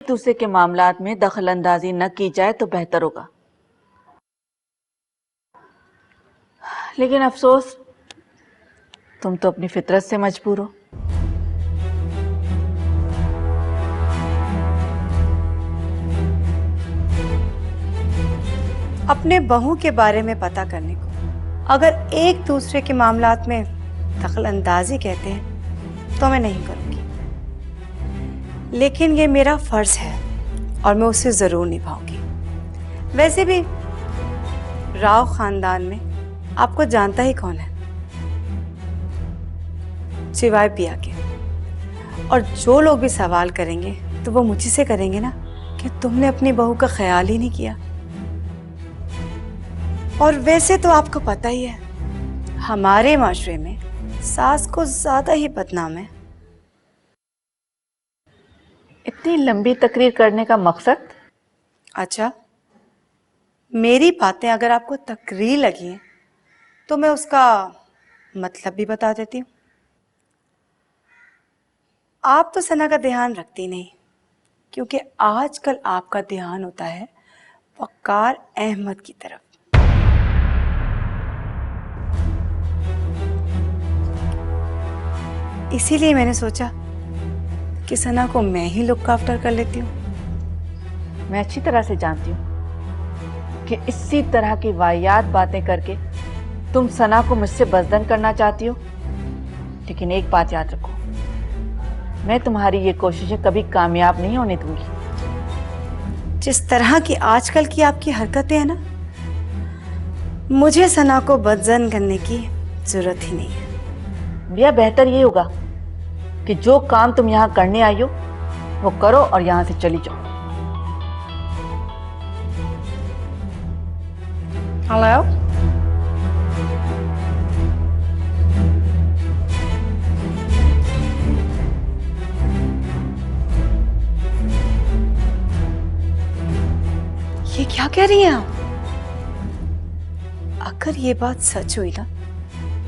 दूसरे के मामलात में दखल अंदाजी न की जाए तो बेहतर होगा। लेकिन अफसोस, तुम तो अपनी फितरत से मजबूर हो। अपने बहू के बारे में पता करने को अगर एक दूसरे के मामलात में दखल अंदाजी कहते हैं तो मैं नहीं करूंगी, लेकिन ये मेरा फर्ज है और मैं उसे जरूर निभाऊंगी। वैसे भी राव खानदान में आपको जानता ही कौन है सिवाय पिया के। और जो लोग भी सवाल करेंगे तो वो मुझी से करेंगे ना कि तुमने अपनी बहू का ख्याल ही नहीं किया। और वैसे तो आपको पता ही है, हमारे माशरे में सास को ज्यादा ही बदनाम है। इतनी लंबी तकरीर करने का मकसद? अच्छा, मेरी बातें अगर आपको तकरीर लगी हैं तो मैं उसका मतलब भी बता देती हूँ। आप तो सना का ध्यान रखती नहीं, क्योंकि आजकल आपका ध्यान होता है वकार अहमद की तरफ। इसीलिए मैंने सोचा कि सना को मैं ही लुक आफ्टर कर लेती हूँ। मैं अच्छी तरह से जानती हूँ कि इसी तरह की वाहियात बातें करके तुम सना को मुझसे बजदन करना चाहती हो। लेकिन एक बात याद रखो, मैं तुम्हारी ये कोशिशें कभी कामयाब नहीं होने दूंगी। जिस तरह की आजकल की आपकी हरकतें हैं ना, मुझे सना को बदजन करने की जरूरत ही नहीं है। भैया, बेहतर ये होगा कि जो काम तुम यहाँ करने आई हो वो करो और यहाँ से चली जाओ। हेलो, ये क्या कह रही हैं आप? अगर ये बात सच हुई ना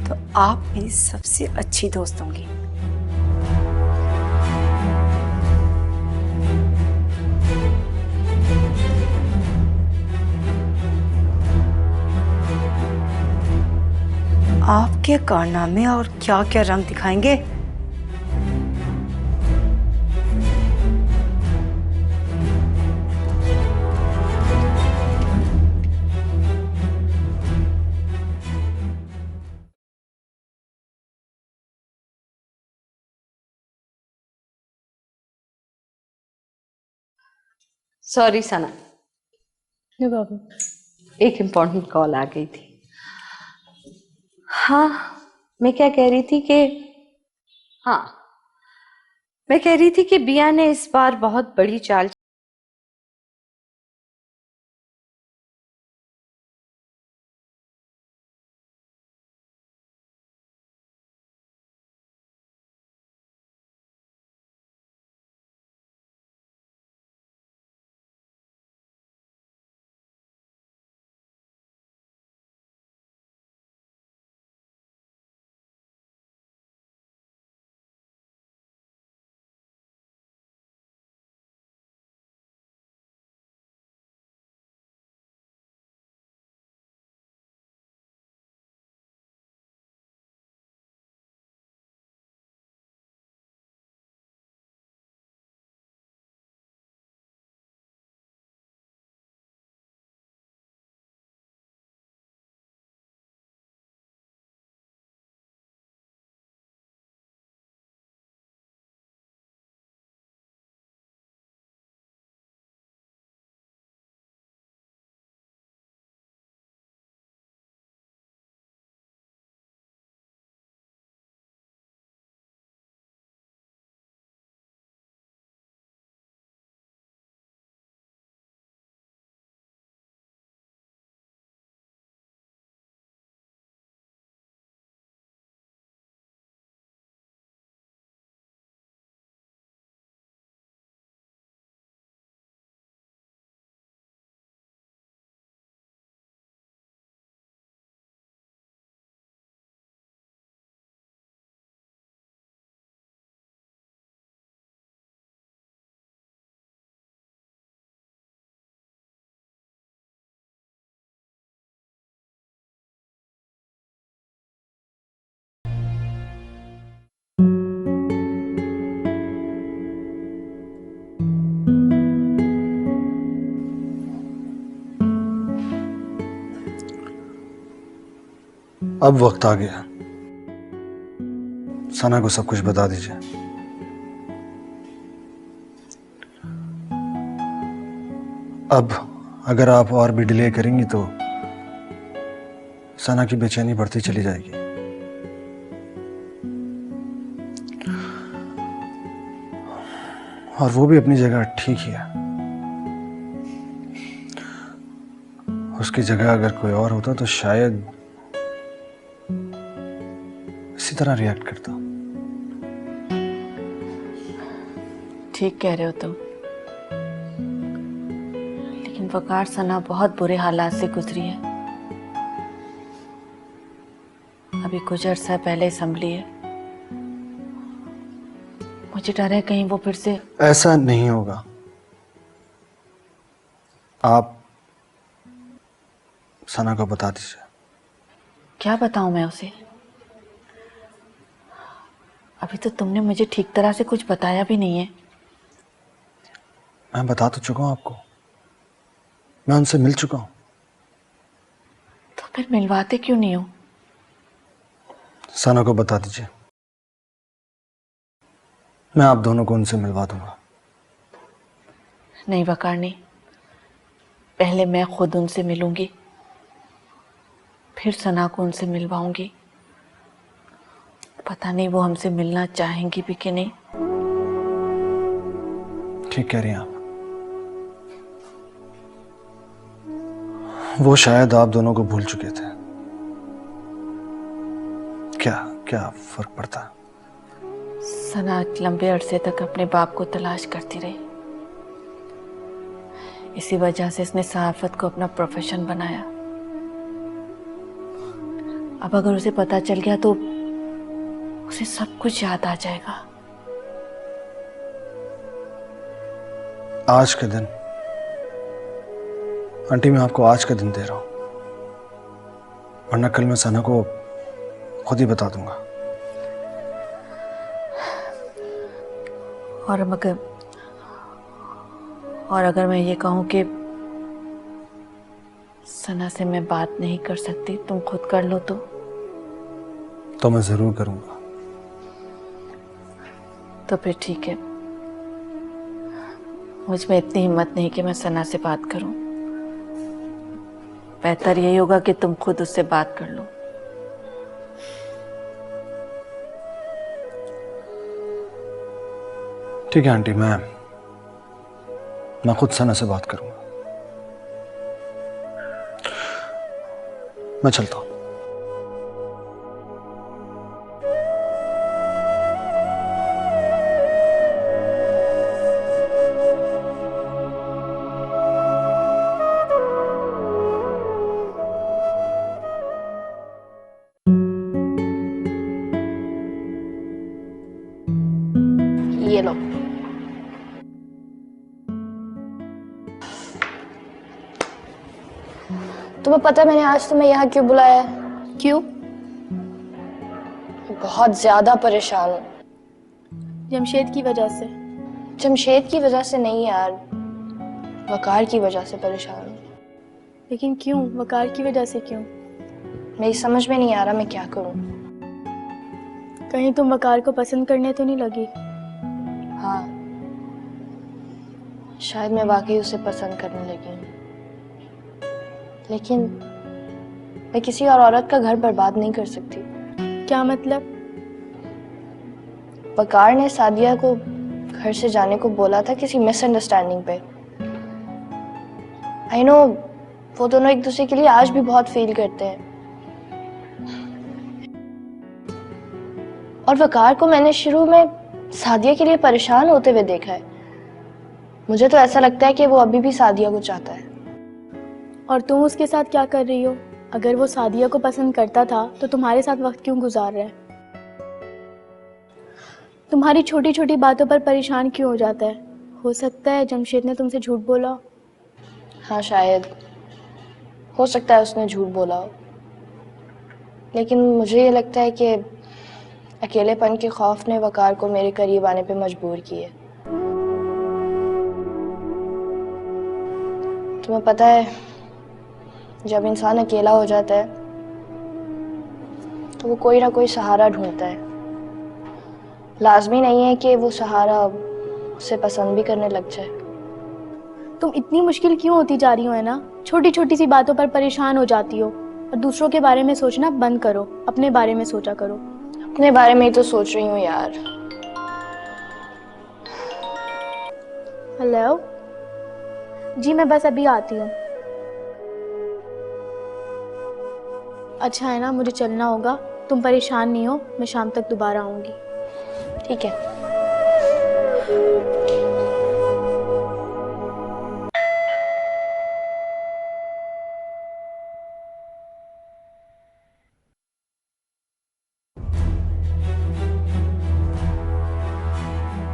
तो आप मेरी सबसे अच्छी दोस्त होंगी। आपके कारनामे और क्या क्या रंग दिखाएंगे। सॉरी सना, नो प्रॉब्लम। एक इम्पोर्टेंट कॉल आ गई थी। हाँ, मैं क्या कह रही थी कि हाँ मैं कह रही थी कि बिया ने इस बार बहुत बड़ी चाल अब वक्त आ गया, सना को सब कुछ बता दीजिए। अब अगर आप और भी डिले करेंगी तो सना की बेचैनी बढ़ती चली जाएगी। और वो भी अपनी जगह ठीक ही है। उसकी जगह अगर कोई और होता तो शायद इसी तरह रिएक्ट करता। ठीक कह रहे हो तुम, लेकिन वकार सना बहुत बुरे हालात से गुजरी है। अभी कुछ अर्सा पहले संभली है। मुझे डर है कहीं वो फिर से। ऐसा नहीं होगा। आप सना को बता दीजिए। क्या बताऊं मैं उसे? अभी तो तुमने मुझे ठीक तरह से कुछ बताया भी नहीं है। मैं बता तो चुका हूं आपको, मैं उनसे मिल चुका हूं। तो फिर मिलवाते क्यों नहीं हो? सना को बता दीजिए, मैं आप दोनों को उनसे मिलवा दूंगा। नहीं वकार नहीं, पहले मैं खुद उनसे मिलूंगी, फिर सना को उनसे मिलवाऊंगी। पता नहीं वो हमसे मिलना चाहेंगी भी कि नहीं। ठीक कह रही हैं आप। वो शायद आप दोनों को भूल चुके थे। क्या क्या फर्क पड़ता? सना लंबे अरसे तक अपने बाप को तलाश करती रही। इसी वजह से इसने सहाफत को अपना प्रोफेशन बनाया। अब अगर उसे पता चल गया तो उसे सब कुछ याद आ जाएगा। आज के दिन आंटी, मैं आपको आज का दिन दे रहा हूं, वरना कल मैं सना को खुद ही बता दूंगा। और अगर मैं ये कहूं कि सना से मैं बात नहीं कर सकती, तुम खुद कर लो तो मैं जरूर करूंगा। तो फिर ठीक है। मुझ में इतनी हिम्मत नहीं कि मैं सना से बात करूं। बेहतर यही होगा कि तुम खुद उससे बात कर लो। ठीक है आंटी, मैं खुद सना से बात करूंगा। मैं चलता हूं। ये लो। तुम्हें पता है मैंने आज तुम्हें यहाँ क्यों बुलाया है? क्यों? बहुत ज्यादा परेशान हूँ। जमशेद की वजह से? जमशेद की वजह से नहीं यार, वकार की वजह से परेशान हूँ। लेकिन क्यों? वकार की वजह से क्यों? मेरी समझ में नहीं आ रहा मैं क्या करूँ। कहीं तुम वकार को पसंद करने तो नहीं लगी? हाँ, शायद मैं वाकई उसे पसंद करने लगी हूँ, लेकिन मैं किसी और औरत का घर बर्बाद नहीं कर सकती। क्या मतलब? वकार ने सादिया को घर से जाने को बोला था किसी मिसअंडरस्टैंडिंग पे। आई नो वो दोनों एक दूसरे के लिए आज भी बहुत फील करते हैं, और वकार को मैंने शुरू में सादिया के लिए परेशान होते हुए देखा है। मुझे तो ऐसा लगता है कि वो अभी भी सादिया को चाहता है। और तुम उसके साथ क्या कर रही हो? अगर वो सादिया को पसंद करता था तो तुम्हारे साथ वक्त क्यों गुजार रहा है? तुम्हारी छोटी छोटी बातों पर परेशान क्यों हो जाता है? हो सकता है जमशेद ने तुमसे झूठ बोला। हाँ शायद, हो सकता है उसने झूठ बोला हो, लेकिन मुझे ये लगता है कि अकेलेपन के खौफ ने वकार को मेरे करीब आने पे मजबूर किया। तुम्हें पता है, जब इंसान अकेला हो जाता है तो वो कोई ना कोई सहारा ढूंढता है। लाजमी नहीं है कि वो सहारा उसे पसंद भी करने लग जाए। तुम इतनी मुश्किल क्यों होती जा रही हो, है ना? छोटी छोटी सी बातों पर परेशान हो जाती हो और दूसरों के बारे में सोचना बंद करो, अपने बारे में सोचा करो। अपने बारे में ही तो सोच रही हूँ यार। हेलो जी, मैं बस अभी आती हूँ। अच्छा है ना, मुझे चलना होगा। तुम परेशान नहीं हो, मैं शाम तक दोबारा आऊँगी। ठीक है।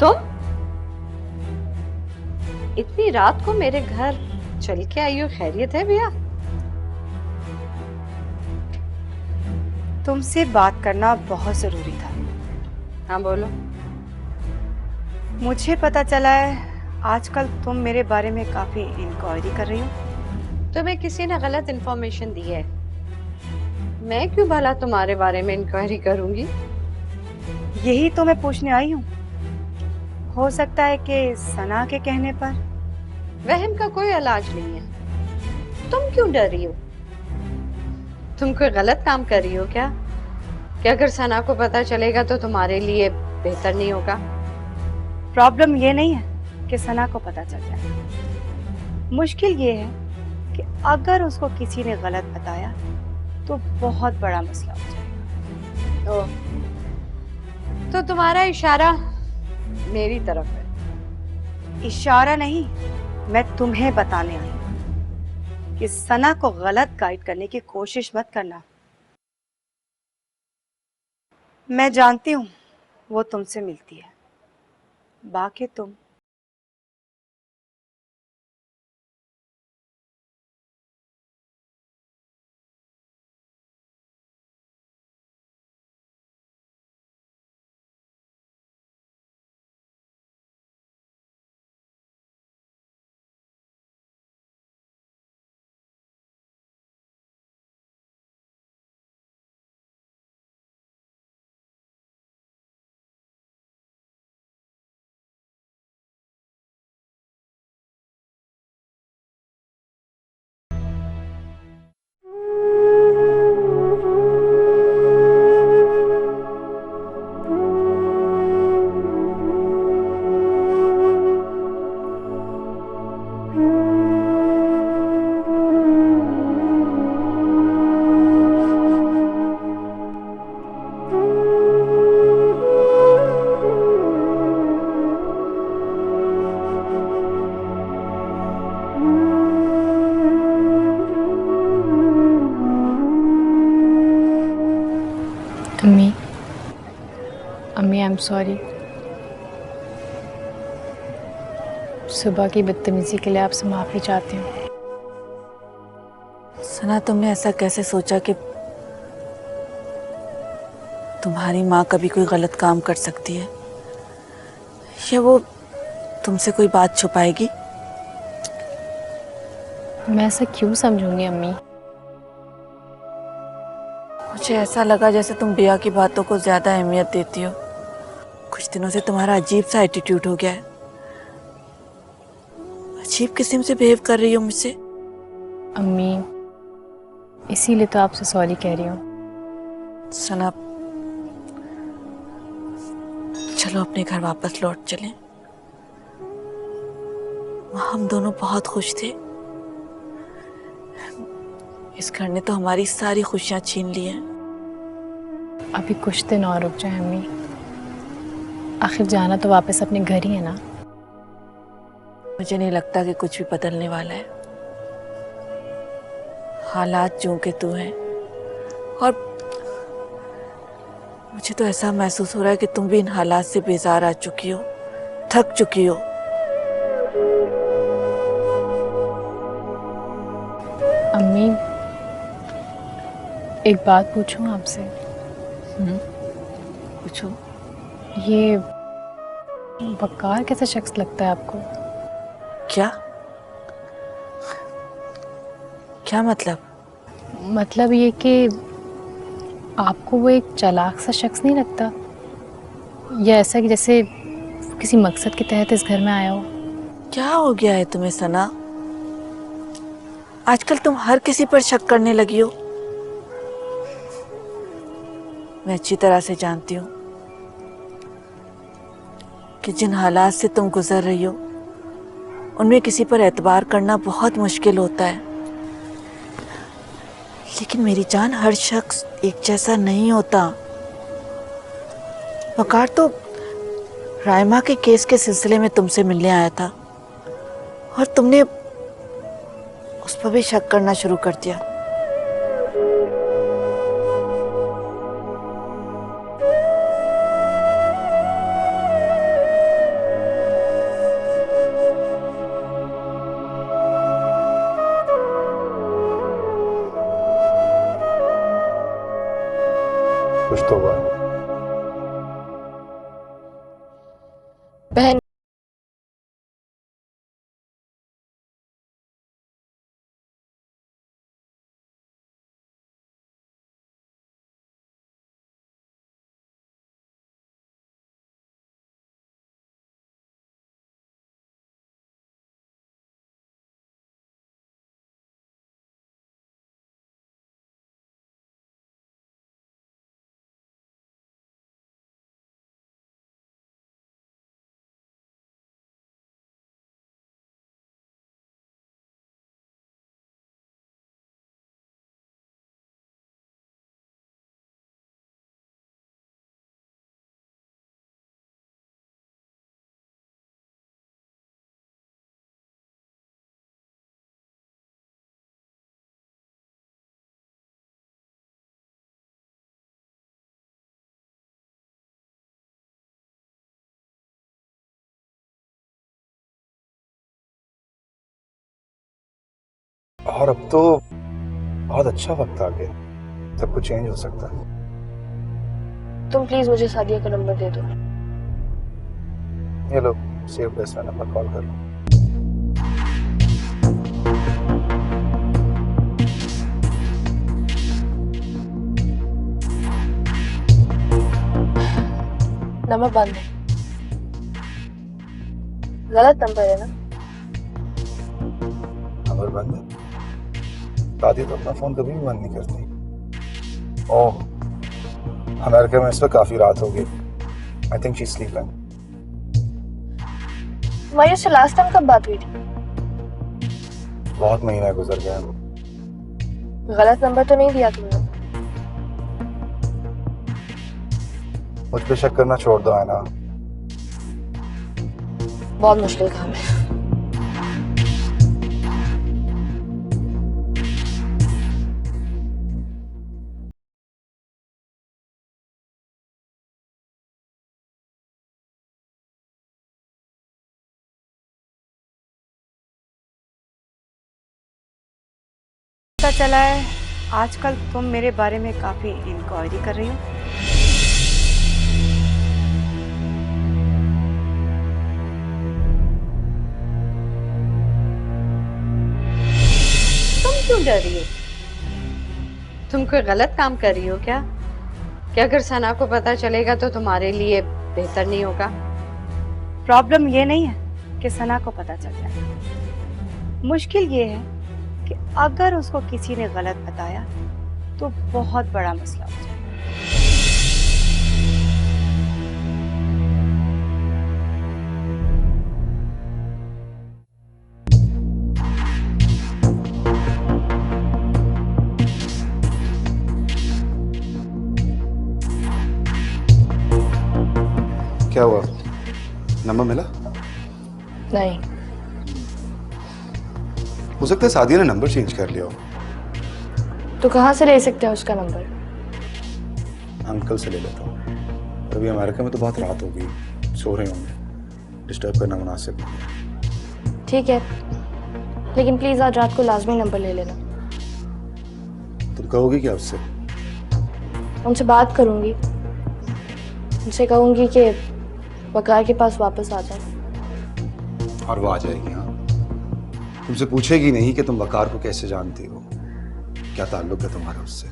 तुम इतनी रात को मेरे घर चल के आई हो? खैरियत है भैया? तुमसे बात करना बहुत जरूरी था। हाँ बोलो। मुझे पता चला है आजकल तुम मेरे बारे में काफी इंक्वायरी कर रही हो। तुम्हें किसी ने गलत इन्फॉर्मेशन दी है। मैं क्यों भला तुम्हारे बारे में इंक्वायरी करूंगी? यही तो मैं पूछने आई हूँ। हो सकता है कि सना के कहने पर। वहम का कोई इलाज नहीं है। तुम क्यों डर रही हो? तुम कोई गलत काम कर रही हो क्या? कि अगर सना को पता चलेगा तो तुम्हारे लिए बेहतर नहीं होगा? प्रॉब्लम ये नहीं है कि सना को पता चल जाए। मुश्किल ये है कि अगर उसको किसी ने गलत बताया तो बहुत बड़ा मसला हो जाएगा। तो तुम्हारा इशारा मेरी तरफ है। इशारा नहीं, मैं तुम्हें बताने आई हूं कि सना को गलत गाइड करने की कोशिश मत करना। मैं जानती हूं वो तुमसे मिलती है, बाकी तुम अम्मी, अम्मी आई एम सॉरी। सुबह की बदतमीजी के लिए आपसे माफ़ी चाहती हूँ। सना, तुमने ऐसा कैसे सोचा कि तुम्हारी माँ कभी कोई गलत काम कर सकती है, या वो तुमसे कोई बात छुपाएगी? मैं ऐसा क्यों समझूंगी अम्मी? मुझे ऐसा लगा जैसे तुम बिया की बातों को ज्यादा अहमियत देती हो। कुछ दिनों से तुम्हारा अजीब सा एटीट्यूड हो गया है। अजीब किस्म से बिहेव कर रही हो मुझसे। अम्मी, इसीलिए तो आपसे सॉरी कह रही हूँ। सना, चलो अपने घर वापस लौट चलें। वहाँ हम दोनों बहुत खुश थे। इस घर ने तो हमारी सारी खुशियां छीन ली हैं। अभी कुछ दिन और रुक जाए अम्मी। आखिर जाना तो वापस अपने घर ही है ना। मुझे नहीं लगता कि कुछ भी बदलने वाला है। हालात जो के तू हैं, और मुझे तो ऐसा महसूस हो रहा है कि तुम भी इन हालात से बेजार आ चुकी हो, थक चुकी हो। अम्मी, एक बात पूछूं आपसे? पूछो। ये वकार कैसा शख्स लगता है आपको? क्या क्या मतलब? मतलब ये कि आपको वो एक चालाक सा शख्स नहीं लगता, या ऐसा कि जैसे किसी मकसद के तहत इस घर में आया हो? क्या हो गया है तुम्हें सना? आजकल तुम हर किसी पर शक करने लगी हो। मैं अच्छी तरह से जानती हूँ कि जिन हालात से तुम गुजर रही हो उनमें किसी पर एतबार करना बहुत मुश्किल होता है। लेकिन मेरी जान, हर शख्स एक जैसा नहीं होता। वकार तो रायमा के केस के सिलसिले में तुमसे मिलने आया था और तुमने उस पर भी शक करना शुरू कर दिया। कुछ तो हुआ है। बहन, और अब तो बहुत अच्छा वक्त आ गया, सब कुछ चेंज हो सकता है। तुम प्लीज मुझे सादिया का नंबर दे दो। ये लो, सेव कर इसमें नंबर, कॉल कर लो। नंबर बंद है। गलत नंबर है ना? नंबर बंद है? दादी तो अपना फोन कभी भी बंद नहीं करती। ओह, अमेरिका में इस वक्त काफी रात हो गई। I think she is sleeping. तुम्हारी उससे लास्ट टाइम कब बात हुई थी? बहुत महीना गुजर गया। गलत नंबर तो नहीं दिया तुमने? मुझ पे शक करना छोड़ दो, है ना? बहुत मुश्किल काम है। पता चला है आजकल तुम मेरे बारे में काफी इंक्वायरी कर रही हो। तुम क्यों डर रही हो? तुम कोई गलत काम कर रही हो क्या? कि अगर सना को पता चलेगा तो तुम्हारे लिए बेहतर नहीं होगा? प्रॉब्लम ये नहीं है कि सना को पता चल जाए। मुश्किल ये है कि अगर उसको किसी ने गलत बताया तो बहुत बड़ा मसला हो जाए। क्या हुआ? नंबर मिला? नहीं। हो सकता है सादिया ने नंबर चेंज कर लिया हो। तो कहाँ से ले सकते हैं उसका नंबर? अंकल से ले लेता हूँ। अभी अमेरिका में तो बहुत रात हो गई, सो रहे होंगे, डिस्टर्ब करना मुनासिब नहीं। ठीक है, लेकिन प्लीज आज रात को लाजमी नंबर ले लेना। तुम कहोगी क्या उससे? उनसे बात करूंगी, उनसे कहूंगी कि वकार के पास वापस आ जाए। और वो आ जाएगी। हाँ, तुमसे पूछेगी नहीं कि तुम वकार को कैसे जानती हो, क्या ताल्लुक है तुम्हारा उससे।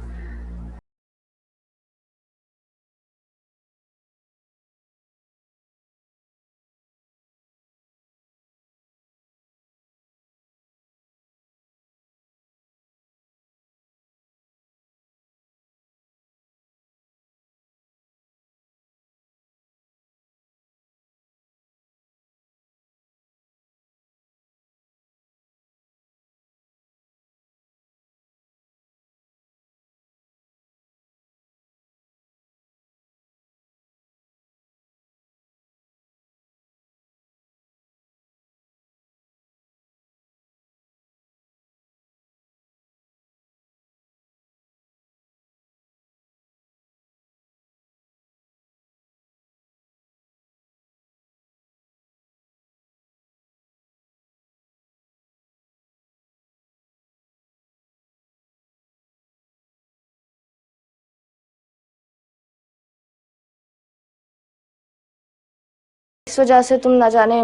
इस वजह से तुम ना जाने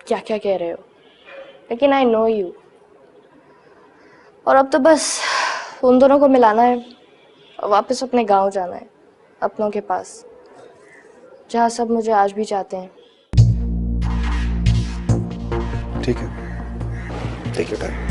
क्या क्या कह रहे हो, लेकिन आई नो यू। और अब तो बस उन दोनों को मिलाना है और वापस अपने गांव जाना है, अपनों के पास, जहाँ सब मुझे आज भी चाहते हैं। ठीक है, टेक योर टाइम।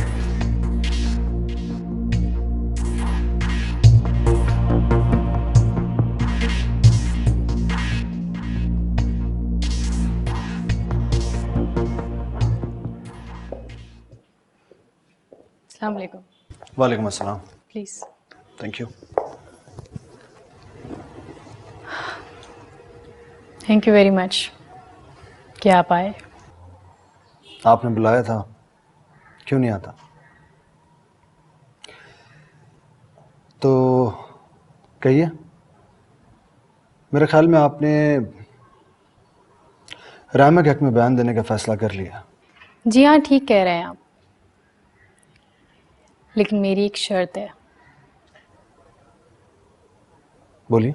अस्सलाम वालेकुम। वालेकुम अस्सलाम। Please. Thank you. Thank you very much कि आप आए। आपने बुलाया था, क्यों नहीं आता? तो कहिए। मेरे ख्याल में आपने रायमा के हक में बयान देने का फैसला कर लिया। जी हाँ, ठीक कह रहे हैं आप, लेकिन मेरी एक शर्त है। बोलिए।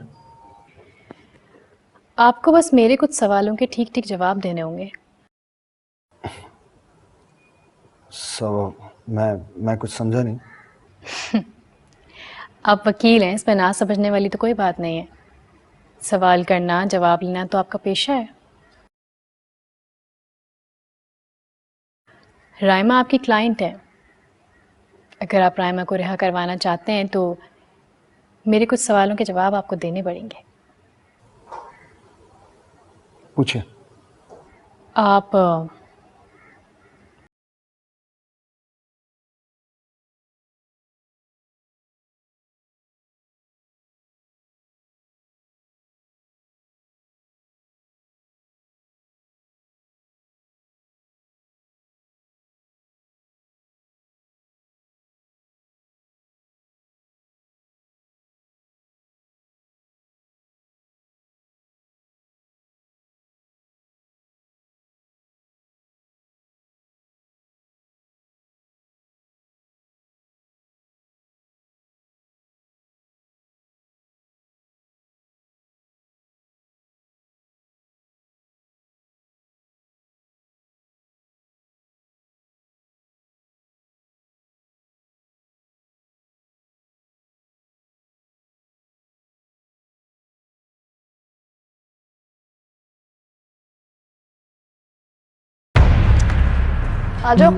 आपको बस मेरे कुछ सवालों के ठीक ठीक जवाब देने होंगे। मैं कुछ समझा नहीं। आप वकील हैं, इसमें ना समझने वाली तो कोई बात नहीं है। सवाल करना, जवाब लेना तो आपका पेशा है। रायमा आपकी क्लाइंट है। अगर आप रायमा को रिहा करवाना चाहते हैं तो मेरे कुछ सवालों के जवाब आपको देने पड़ेंगे। पूछिए। आप आ जाओ।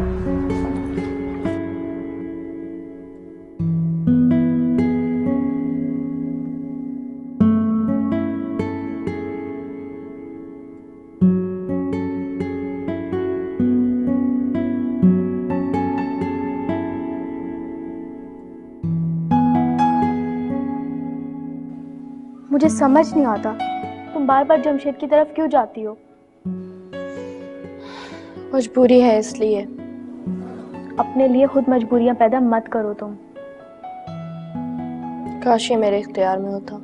मुझे समझ नहीं आता तुम बार बार जमशेद की तरफ क्यों जाती हो। मजबूरी है इसलिए। अपने लिए खुद मजबूरियां पैदा मत करो तुम। काश ये मेरे इख्तियार में होता।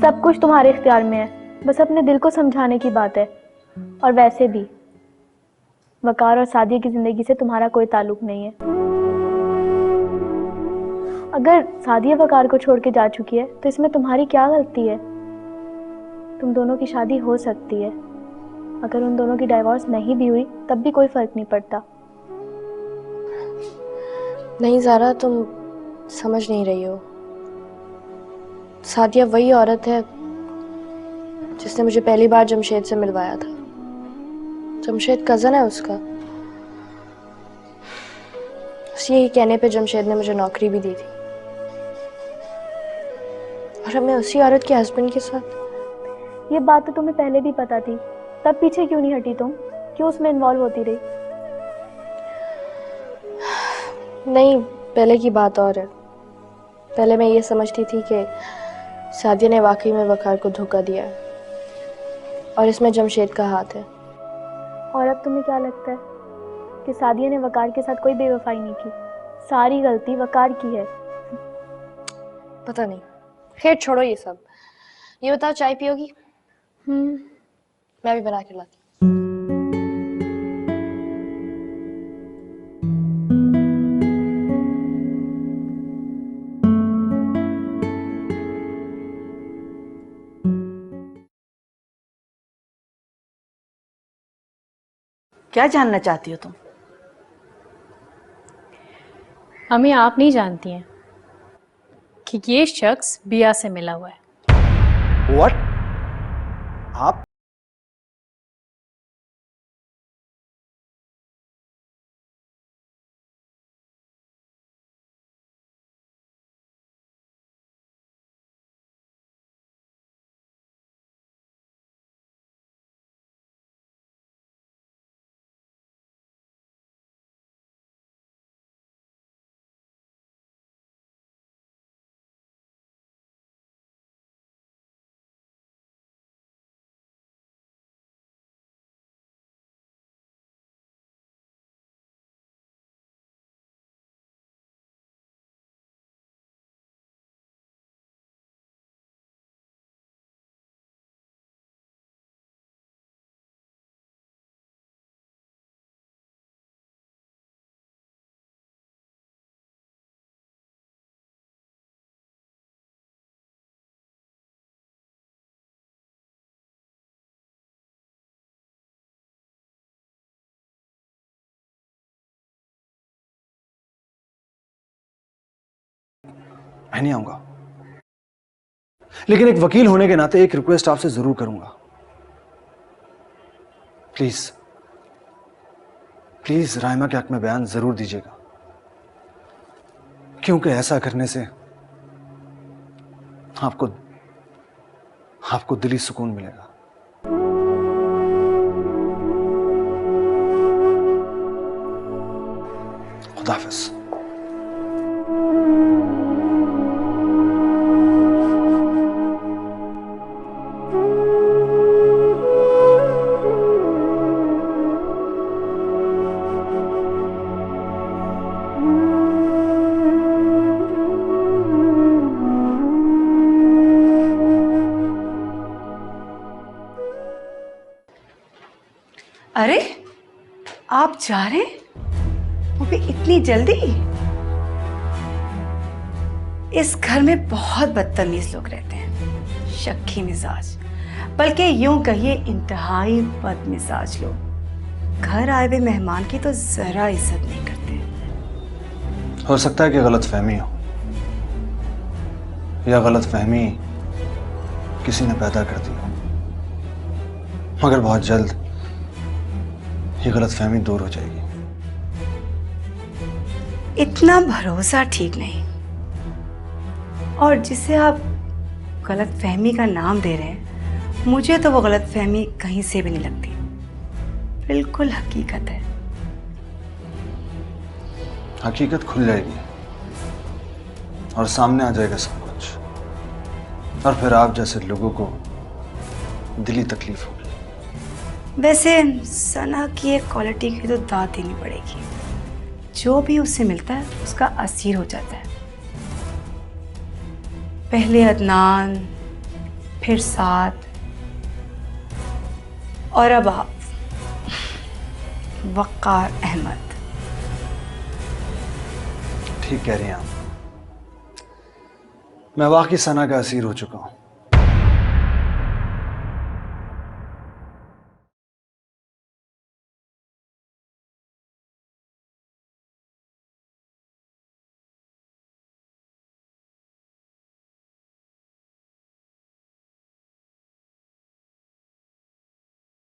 सब कुछ तुम्हारे इख्तियार में है, बस अपने दिल को समझाने की बात है। और वैसे भी वकार और सादिया की जिंदगी से तुम्हारा कोई ताल्लुक नहीं है। अगर सादिया वकार को छोड़ के जा चुकी है तो इसमें तुम्हारी क्या गलती है। तुम दोनों की शादी हो सकती है। अगर उन दोनों की डाइवोर्स नहीं भी हुई तब भी कोई फर्क नहीं पड़ता। नहीं ज़ारा, तुम समझ नहीं रही हो। सादिया वही औरत है जिसने मुझे पहली बार जमशेद से मिलवाया था। जमशेद कज़न है उसका। बस यही कहने पे जमशेद ने मुझे नौकरी भी दी थी। और अब मैं उसी औरत के हस्बैंड के साथ। ये बात तो तुम्हें पहले भी पता थी, तब पीछे क्यों नहीं हटी तुम? क्यों उसमें इन्वॉल्व होती रही? नहीं, पहले की बात और है। पहले मैं ये समझती थी कि सादिया ने वाकई में वकार को धोखा दिया है और इसमें जमशेद का हाथ है। और अब तुम्हें क्या लगता है कि सादिया ने वकार के साथ कोई बेवफाई नहीं की? सारी गलती वकार की है। पता नहीं, खैर छोड़ो ये सब। ये बताओ, चाय पियोगी? मैं भी बना के लाती हूँ। क्या जानना चाहती हो तुम? अम्मी आप नहीं जानती हैं कि ये शख्स बिया से मिला हुआ है। व्हाट? आप? मैं नहीं आऊंगा, लेकिन एक वकील होने के नाते एक रिक्वेस्ट आपसे जरूर करूंगा। प्लीज प्लीज राइमा के हक में बयान जरूर दीजिएगा, क्योंकि ऐसा करने से आपको दिली सुकून मिलेगा। खुदा हाफिज। अरे आप जा रहे? वो भी इतनी जल्दी? इस घर में बहुत बदतमीज लोग रहते हैं, शक्की मिजाज, बल्कि यूं कहिए इंतहाई बदमिजाज लोग। घर आए हुए मेहमान की तो जरा इज्जत नहीं करते। हो सकता है कि गलत फहमी हो, या गलत फहमी किसी ने पैदा कर दी हो, मगर बहुत जल्द ये गलत फहमी दूर हो जाएगी। इतना भरोसा ठीक नहीं, और जिसे आप गलत फहमी का नाम दे रहे हैं, मुझे तो वो गलत फहमी कहीं से भी नहीं लगती, बिल्कुल हकीकत है। हकीकत खुल जाएगी और सामने आ जाएगा सब कुछ, और फिर आप जैसे लोगों को दिली तकलीफ होगी। वैसे सना की एक क्वालिटी की तो दाद देनी पड़ेगी, जो भी उससे मिलता है उसका असीर हो जाता है। पहले अदनान, फिर साद, और अब आप, वक़ार अहमद। ठीक कह रही हैं आप, मैं वाकई सना का असीर हो चुका हूं।